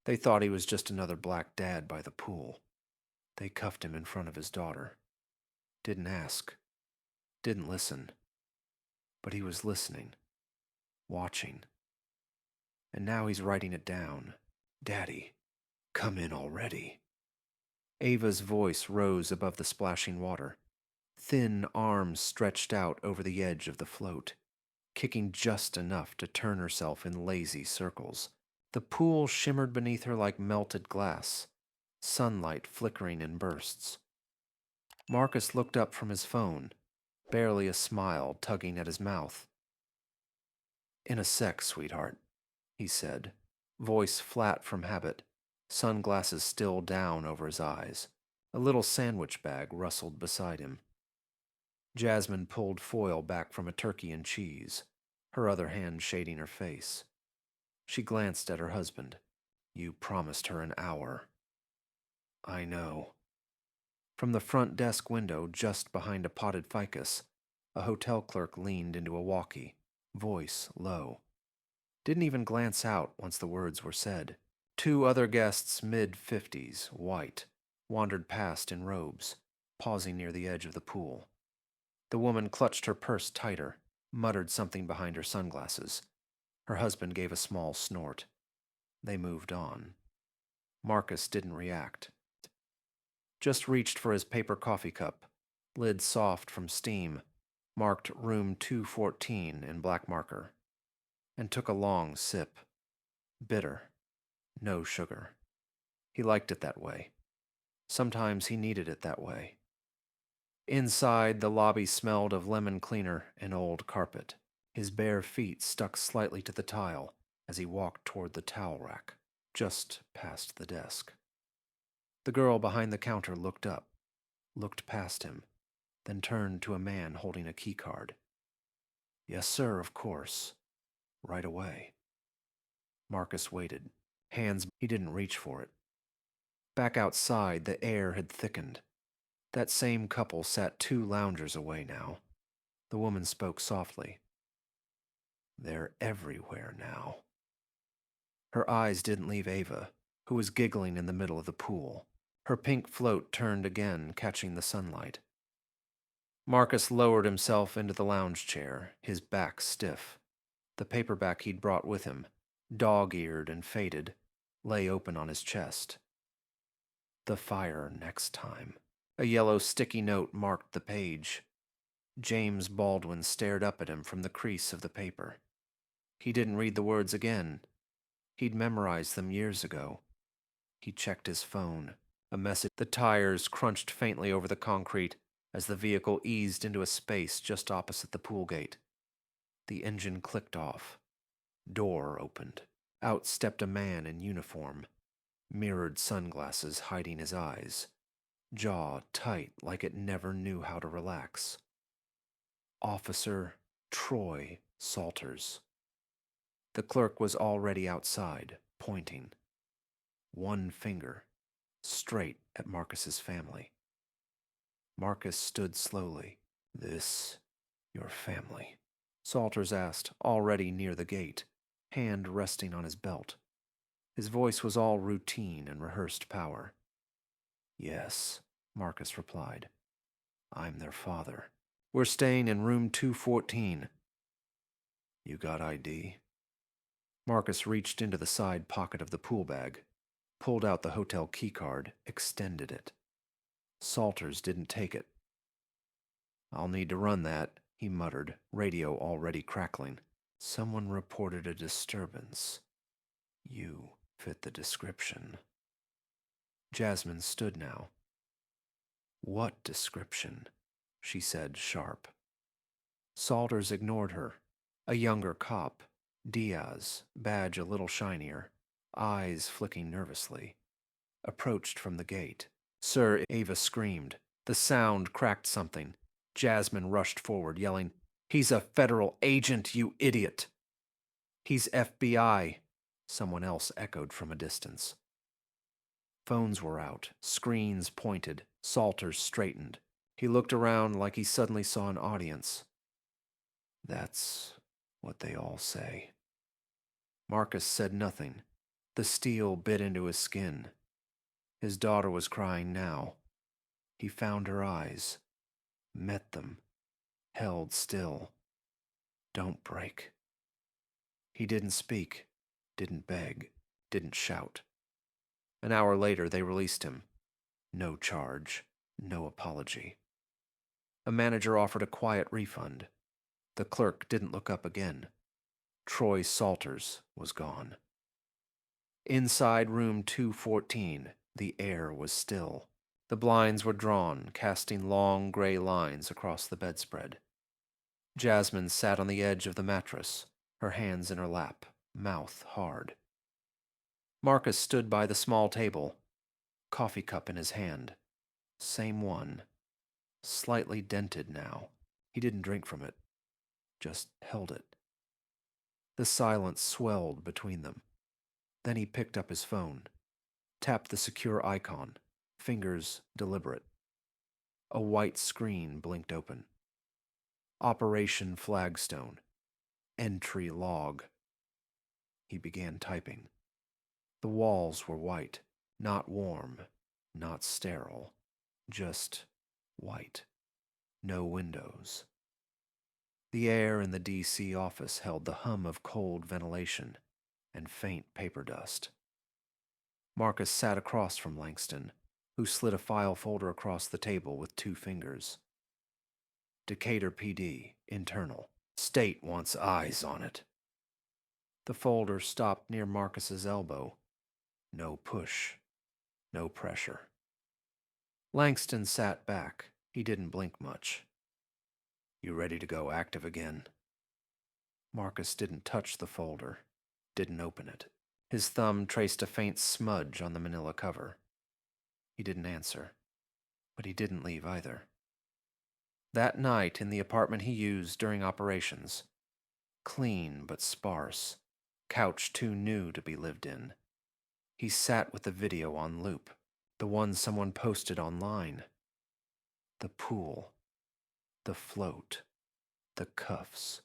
They thought he was just another black dad by the pool. They cuffed him in front of his daughter. Didn't ask. Didn't listen. But he was listening. Watching. And now he's writing it down. Daddy, come in already. Ava's voice rose above the splashing water. Thin arms stretched out over the edge of the float, kicking just enough to turn herself in lazy circles. The pool shimmered beneath her like melted glass, sunlight flickering in bursts. Marcus looked up from his phone, barely a smile tugging at his mouth. "In a sec, sweetheart," he said, voice flat from habit, sunglasses still down over his eyes. A little sandwich bag rustled beside him. Jasmine pulled foil back from a turkey and cheese, her other hand shading her face. She glanced at her husband. "You promised her an hour." "I know." From the front desk window, just behind a potted ficus, a hotel clerk leaned into a walkie, voice low. Didn't even glance out once the words were said. Two other guests, mid-50s, white, wandered past in robes, pausing near the edge of the pool. The woman clutched her purse tighter, muttered something behind her sunglasses. Her husband gave a small snort. They moved on. Marcus didn't react. Just reached for his paper coffee cup, lid soft from steam, marked room 214 in black marker, and took a long sip. Bitter. No sugar. He liked it that way. Sometimes he needed it that way. Inside, the lobby smelled of lemon cleaner and old carpet. His bare feet stuck slightly to the tile as he walked toward the towel rack, just past the desk. The girl behind the counter looked up, looked past him, then turned to a man holding a keycard. "Yes, sir, of course. Right away." Marcus waited. He didn't reach for it. Back outside, the air had thickened. That same couple sat 2 loungers away now. The woman spoke softly. "They're everywhere now." Her eyes didn't leave Ava, who was giggling in the middle of the pool. Her pink float turned again, catching the sunlight. Marcus lowered himself into the lounge chair, his back stiff. The paperback he'd brought with him, dog-eared and faded, lay open on his chest. "The fire next time." A yellow sticky note marked the page. James Baldwin stared up at him from the crease of the paper. He didn't read the words again. He'd memorized them years ago. He checked his phone. A message. The tires crunched faintly over the concrete as the vehicle eased into a space just opposite the pool gate. The engine clicked off. Door opened. Out stepped a man in uniform, mirrored sunglasses hiding his eyes, jaw tight like it never knew how to relax. Officer Troy Salters. The clerk was already outside, pointing. One finger, straight at Marcus's family. Marcus stood slowly. "This, your family?" Salters asked, already near the gate, hand resting on his belt. His voice was all routine and rehearsed power. "Yes," Marcus replied. "I'm their father. We're staying in room 214. You got ID?" Marcus reached into the side pocket of the pool bag, pulled out the hotel keycard, extended it. Salters didn't take it. "I'll need to run that," he muttered, radio already crackling. "Someone reported a disturbance. You fit the description." Jasmine stood now. "What description?" she said, sharp. Salters ignored her. A younger cop, Diaz, badge a little shinier, eyes flicking nervously, approached from the gate. "Sir," Ava screamed. The sound cracked something. Jasmine rushed forward, yelling, "He's a federal agent, you idiot!" "He's FBI," someone else echoed from a distance. Phones were out, screens pointed, Salters straightened. He looked around like he suddenly saw an audience. "That's what they all say." Marcus said nothing, The steel bit into his skin. His daughter was crying now. He found her eyes, met them, held still. Don't break. He didn't speak, didn't beg, didn't shout. An hour later, they released him. No charge, no apology. A manager offered a quiet refund. The clerk didn't look up again. Troy Salters was gone. Inside room 214, the air was still. The blinds were drawn, casting long gray lines across the bedspread. Jasmine sat on the edge of the mattress, her hands in her lap, mouth hard. Marcus stood by the small table, coffee cup in his hand. Same one. Slightly dented now. He didn't drink from it, just held it. The silence swelled between them. Then he picked up his phone, tapped the secure icon, fingers deliberate. A white screen blinked open. Operation Flagstone. Entry log. He began typing. The walls were white, not warm, not sterile, just white. No windows. The air in the D.C. office held the hum of cold ventilation and faint paper dust. Marcus sat across from Langston, who slid a file folder across the table with 2 fingers. Decatur PD, internal. State wants eyes on it. The folder stopped near Marcus's elbow. No push, no pressure. Langston sat back. He didn't blink much. You ready to go active again? Marcus didn't touch the folder, didn't open it. His thumb traced a faint smudge on the manila cover. He didn't answer, but he didn't leave either. That night in the apartment he used during operations, clean but sparse, couch too new to be lived in, he sat with the video on loop, the one someone posted online. The pool, the float, the cuffs.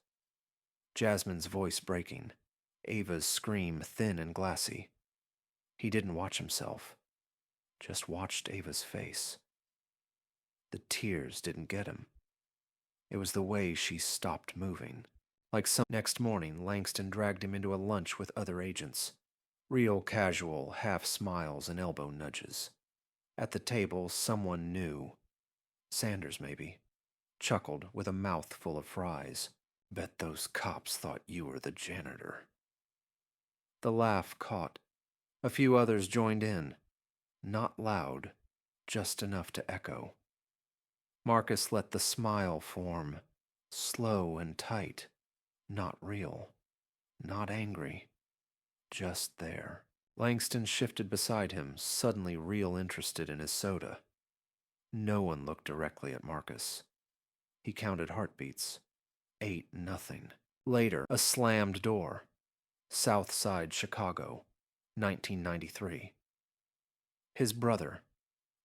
Jasmine's voice breaking, Ava's scream thin and glassy. He didn't watch himself, just watched Ava's face. The tears didn't get him. It was the way she stopped moving. Like some next morning, Langston dragged him into a lunch with other agents. Real casual, half smiles and elbow nudges. At the table, someone new. Sanders, maybe. Chuckled with a mouth full of fries. Bet those cops thought you were the janitor. The laugh caught. A few others joined in. Not loud, just enough to echo. Marcus let the smile form, slow and tight, not real, not angry, just there. Langston shifted beside him, suddenly real interested in his soda. No one looked directly at Marcus. He counted heartbeats. 8-0. Later, a slammed door. South Side, Chicago, 1993. His brother,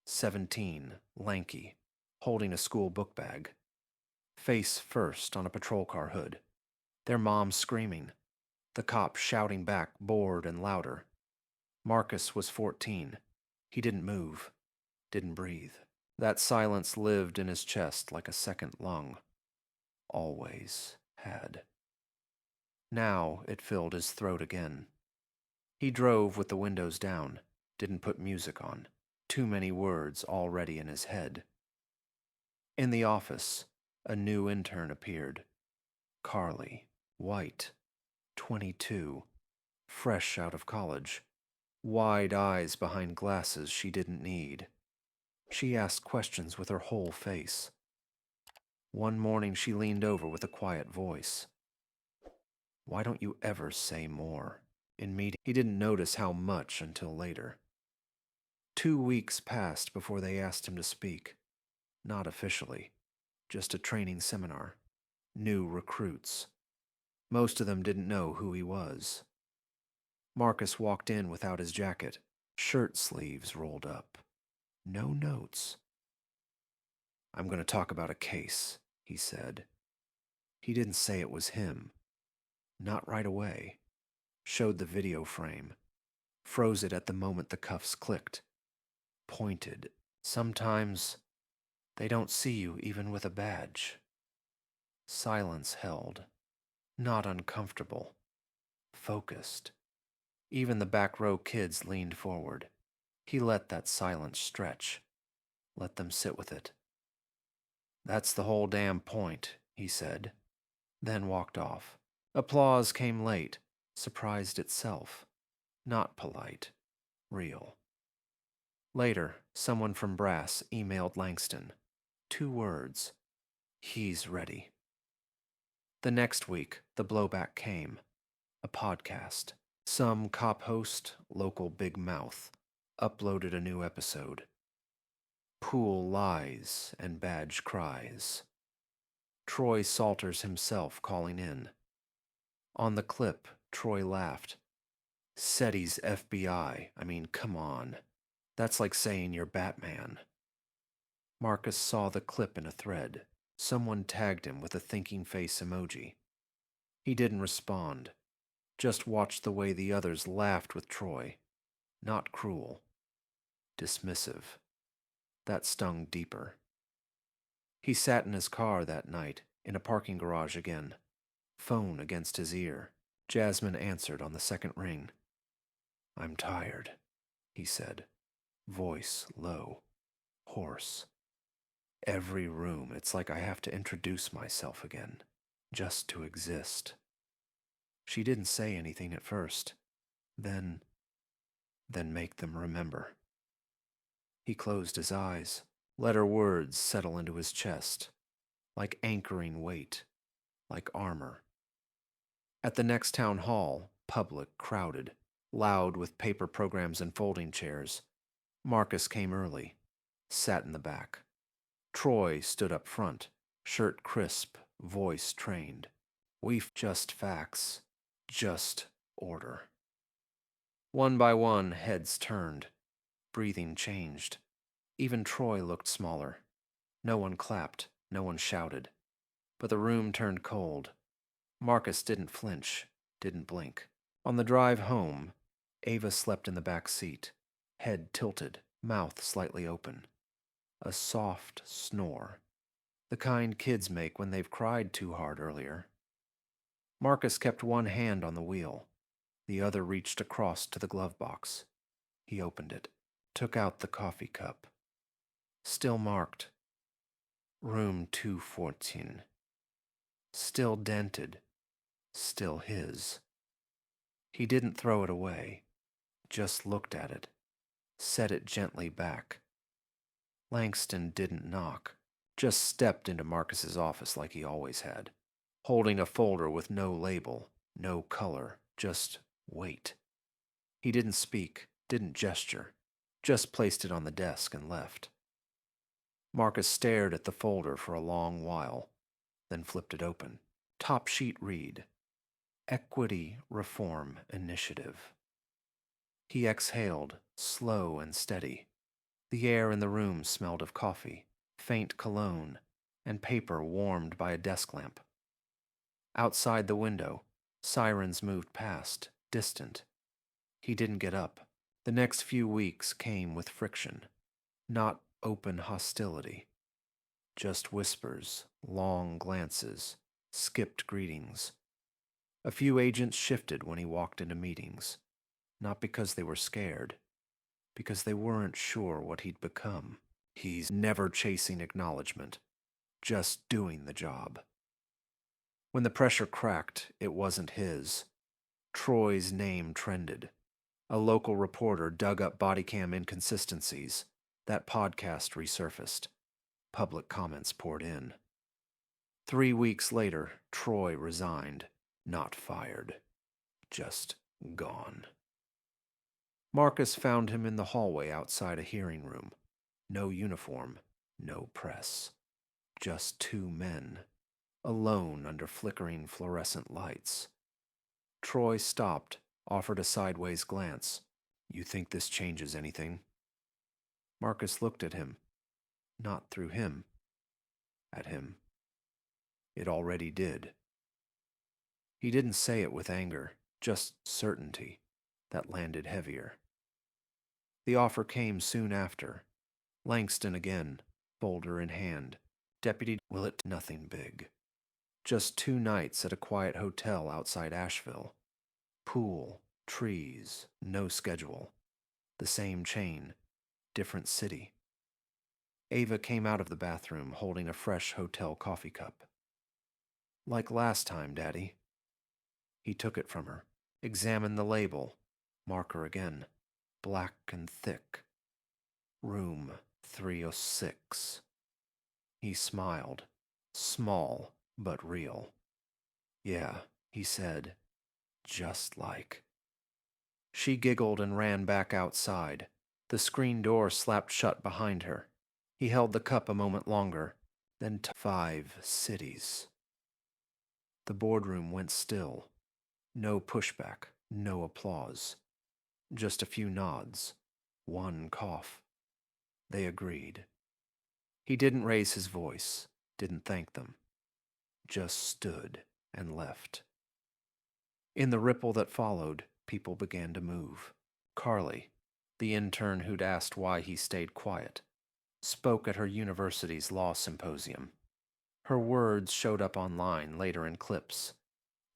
17, lanky, holding a school book bag. Face first on a patrol car hood. Their mom screaming. The cop shouting back, bored and louder. Marcus was 14. He didn't move, didn't breathe. That silence lived in his chest like a second lung. Always had. Now it filled his throat again. He drove with the windows down, didn't put music on. Too many words already in his head. In the office, a new intern appeared. Carly, white, 22, fresh out of college. Wide eyes behind glasses she didn't need. She asked questions with her whole face. One morning she leaned over with a quiet voice. Why don't you ever say more? In meeting, he didn't notice how much until later. 2 weeks passed before they asked him to speak. Not officially, just a training seminar. New recruits. Most of them didn't know who he was. Marcus walked in without his jacket, shirt sleeves rolled up. No notes. I'm going to talk about a case, he said. He didn't say it was him. Not right away. Showed the video frame. froze it at the moment the cuffs clicked, pointed. Sometimes they don't see you even with a badge. Silence held, not uncomfortable, focused. Even the back row kids leaned forward. He let that silence stretch, let them sit with it. "That's the whole damn point," he said, then walked off. Applause came late, surprised itself. Not polite, real. Later, someone from Brass emailed Langston. 2 words. He's ready. The next week, the blowback came. A podcast. Some cop host, local big mouth, uploaded a new episode. Pool lies and badge cries. Troy Salters himself calling in. On the clip, Troy laughed. Said he's FBI. I mean, come on. That's like saying you're Batman. Marcus saw the clip in a thread. Someone tagged him with a thinking face emoji. He didn't respond, just watched the way the others laughed with Troy. Not cruel. Dismissive. That stung deeper. He sat in his car that night, in a parking garage again. Phone against his ear. Jasmine answered on the second ring. "I'm tired," he said. Voice low. Hoarse. "Every room, it's like I have to introduce myself again, just to exist." She didn't say anything at first. Then make them remember. He closed his eyes, let her words settle into his chest, like anchoring weight, like armor. At the next town hall, public, crowded, loud with paper programs and folding chairs, Marcus came early, sat in the back. Troy stood up front, shirt crisp, voice trained. "We've just facts, just order." One by one, heads turned. Breathing changed. Even Troy looked smaller. No one clapped, no one shouted. But the room turned cold. Marcus didn't flinch, didn't blink. On the drive home, Ava slept in the back seat, head tilted, mouth slightly open. A soft snore. The kind kids make when they've cried too hard earlier. Marcus kept one hand on the wheel. The other reached across to the glove box. He opened it, took out the coffee cup. Still marked. Room 214. Still dented. Still his. He didn't throw it away, just looked at it, set it gently back. Langston didn't knock, just stepped into Marcus's office like he always had, holding a folder with no label, no color, just weight. He didn't speak, didn't gesture, just placed it on the desk and left. Marcus stared at the folder for a long while, then flipped it open. Top sheet read, Equity Reform Initiative. He exhaled, slow and steady. The air in the room smelled of coffee, faint cologne, and paper warmed by a desk lamp. Outside the window, sirens moved past, distant. He didn't get up. The next few weeks came with friction, not open hostility. Just whispers, long glances, skipped greetings. A few agents shifted when he walked into meetings, not because they were scared, because they weren't sure what he'd become. He's never chasing acknowledgement, just doing the job. When the pressure cracked, it wasn't his. Troy's name trended. A local reporter dug up body cam inconsistencies. That podcast resurfaced. Public comments poured in. 3 weeks later, Troy resigned. Not fired. Just gone. Marcus found him in the hallway outside a hearing room. No uniform, no press. Just 2 men, alone under flickering fluorescent lights. Troy stopped, offered a sideways glance. "You think this changes anything?" Marcus looked at him. Not through him. At him. It already did. He didn't say it with anger, just certainty. that landed heavier. The offer came soon after. Langston again, folder in hand. Deputy Willett, nothing big. Just 2 nights at a quiet hotel outside Asheville. Pool, trees, no schedule. The same chain, different city. Ava came out of the bathroom holding a fresh hotel coffee cup. Like last time, Daddy. He took it from her, examined the label, marker again, black and thick. Room 306. He smiled, small but real. Yeah, he said, just like. She giggled and ran back outside. The screen door slapped shut behind her. He held the cup a moment longer, then 5 cities. The boardroom went still. No pushback, no applause. Just a few nods, one cough. They agreed. He didn't raise his voice, didn't thank them. Just stood and left. In the ripple that followed, people began to move. Carly, the intern who'd asked why he stayed quiet, spoke at her university's law symposium. Her words showed up online later in clips.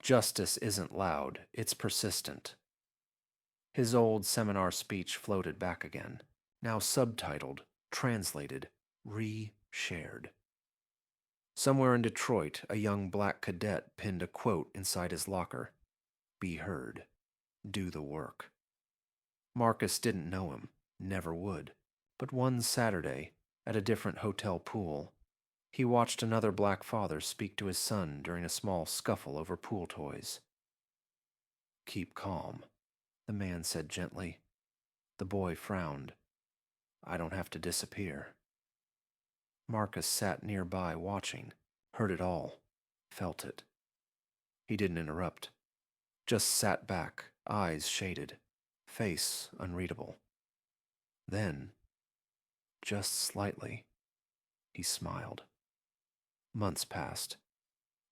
Justice isn't loud, it's persistent. His old seminar speech floated back again, now subtitled, translated, re-shared. Somewhere in Detroit, a young black cadet pinned a quote inside his locker. Be heard. Do the work. Marcus didn't know him, never would, but one Saturday, at a different hotel pool, he watched another black father speak to his son during a small scuffle over pool toys. Keep calm, the man said gently. The boy frowned. I don't have to disappear. Marcus sat nearby watching, heard it all, felt it. He didn't interrupt, just sat back, eyes shaded, face unreadable. Then, just slightly, he smiled. Months passed.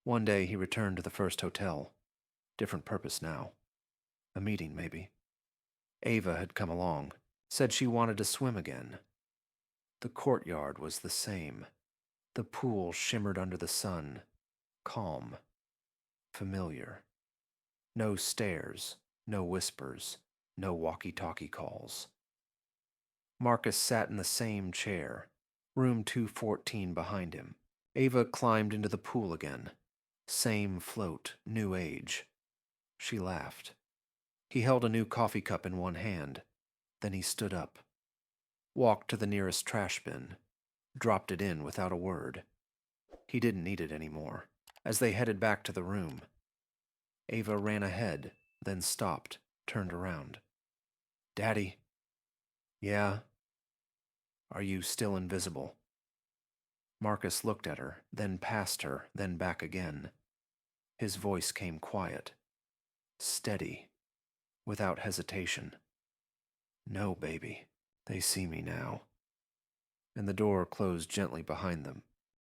One day he returned to the first hotel. Different purpose now. A meeting, maybe. Ava had come along, said she wanted to swim again. The courtyard was the same. The pool shimmered under the sun, calm, familiar. No stares, no whispers, no walkie-talkie calls. Marcus sat in the same chair, room 214 behind him. Ava climbed into the pool again. Same float, new age. She laughed. He held a new coffee cup in one hand. Then he stood up, walked to the nearest trash bin, dropped it in without a word. He didn't need it anymore. As they headed back to the room, Ava ran ahead, then stopped, turned around. Daddy? Yeah? Are you still invisible? Marcus looked at her, then past her, then back again. His voice came quiet, steady, without hesitation. No, baby. They see me now. And the door closed gently behind them.